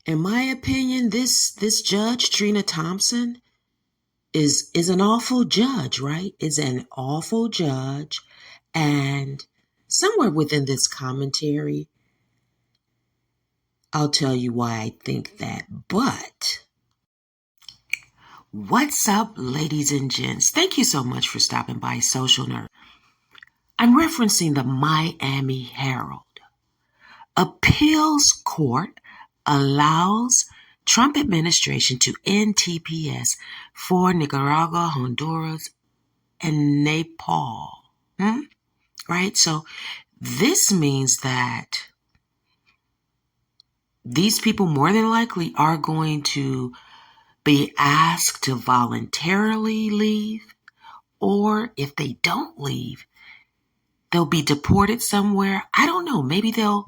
In my opinion, this judge, Trina Thompson, is an awful judge, right? Is an awful judge. And somewhere within this commentary, I'll tell you why I think that. But what's up, ladies and gents? Thank you so much for stopping by Social Nerd. I'm referencing the Miami Herald. Appeals court allows Trump administration to end TPS for Nicaragua, Honduras, and Nepal. Right? So this means that these people more than likely are going to be asked to voluntarily leave, or if they don't leave, they'll be deported somewhere. I don't know. Maybe they'll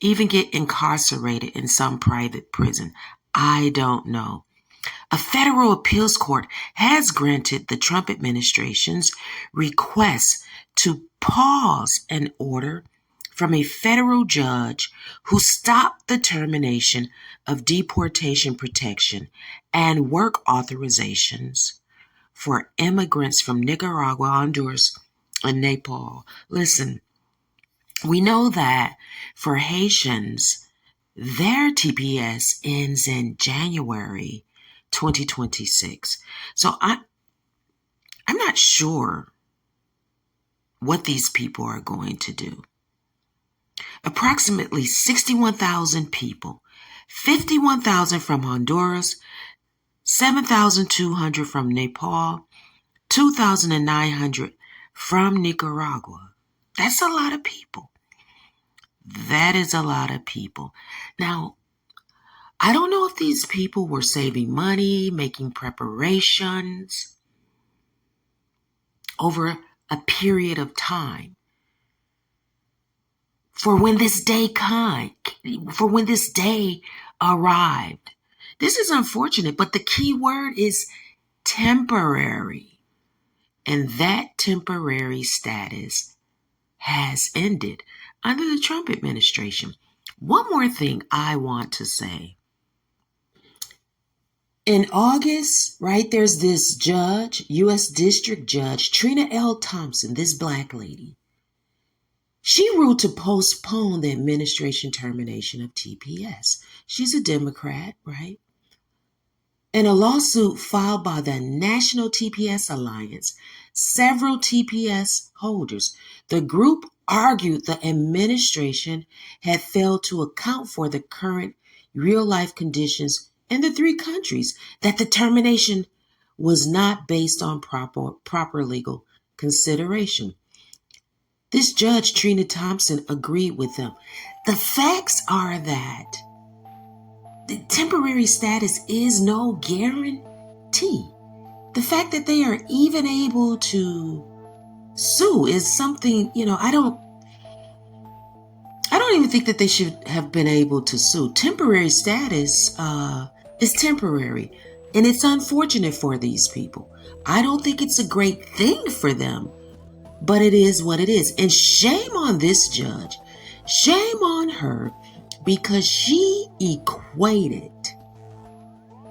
even get incarcerated in some private prison. I don't know. A federal appeals court has granted the Trump administration's request to pause an order from a federal judge who stopped the termination of deportation protection and work authorizations for immigrants from Nicaragua, Honduras, and Nepal. Listen, we know that for Haitians, their TPS ends in January 2026. So I'm not sure what these people are going to do. Approximately 61,000 people, 51,000 from Honduras, 7,200 from Nepal, 2,900 from Nicaragua. That's a lot of people. That is a lot of people. Now, I don't know if these people were saving money, making preparations over a period of time for when this day arrived. This is unfortunate, but the key word is temporary. And that temporary status has ended under the Trump administration. One more thing I want to say. In August, right, there's this judge, U.S. District Judge Trina L. Thompson, this black lady. She ruled to postpone the administration termination of TPS. She's a Democrat, right? In a lawsuit filed by the National TPS Alliance, several TPS holders, the group argued the administration had failed to account for the current real-life conditions in the three countries, that the termination was not based on proper legal consideration. This judge, Trina Thompson, agreed with them. The facts are that the temporary status is no guarantee. The fact that they are even able to sue is something, I don't even think that they should have been able to sue. Temporary status is temporary, and it's unfortunate for these people. I don't think it's a great thing for them, but it is what it is. And shame on this judge. Shame on her, because she equated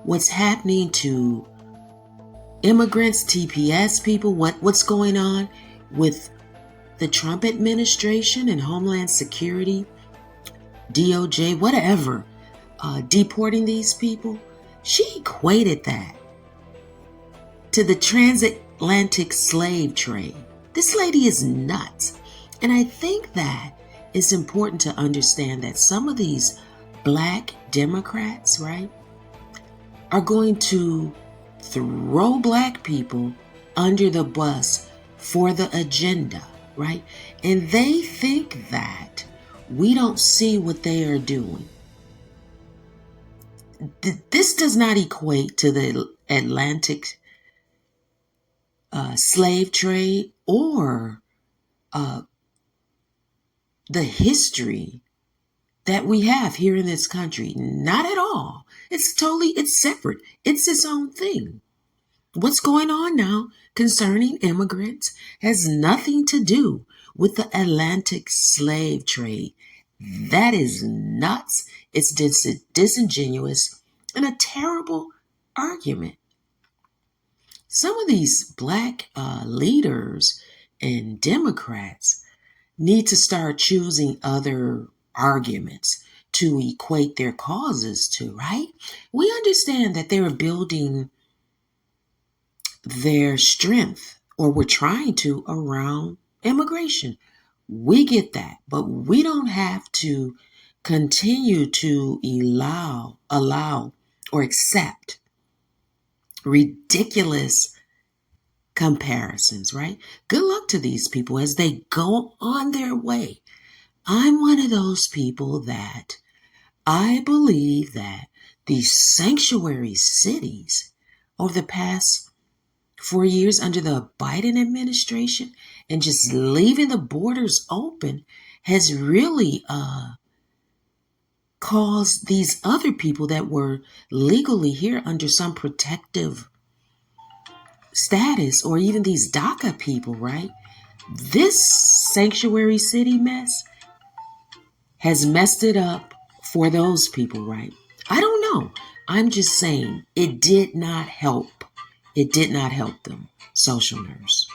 what's happening to immigrants, TPS people, what's going on with the Trump administration and Homeland Security, DOJ, whatever, deporting these people. She equated that to the transatlantic slave trade. This lady is nuts. And I think that it's important to understand that some of these black Democrats, right, are going to throw black people under the bus for the agenda, right? And they think that we don't see what they are doing. This does not equate to the Atlantic slave trade or the history that we have here in this country. Not at all. It's separate. It's its own thing. What's going on now concerning immigrants has nothing to do with the Atlantic slave trade. That is nuts. It's disingenuous and a terrible argument. Some of these black leaders and Democrats need to start choosing other arguments to equate their causes to, right? We understand that they're building their strength, or we're trying to, around immigration. We get that, but we don't have to continue to allow or accept ridiculous comparisons, right? Good luck to these people as they go on their way. I'm one of those people that I believe that these sanctuary cities over the past 4 years under the Biden administration and just leaving the borders open has really caused these other people that were legally here under some protective status, or even these DACA people, right? This sanctuary city mess has messed it up for those people, right? I don't know. I'm just saying it did not help. It did not help them. Social nurse.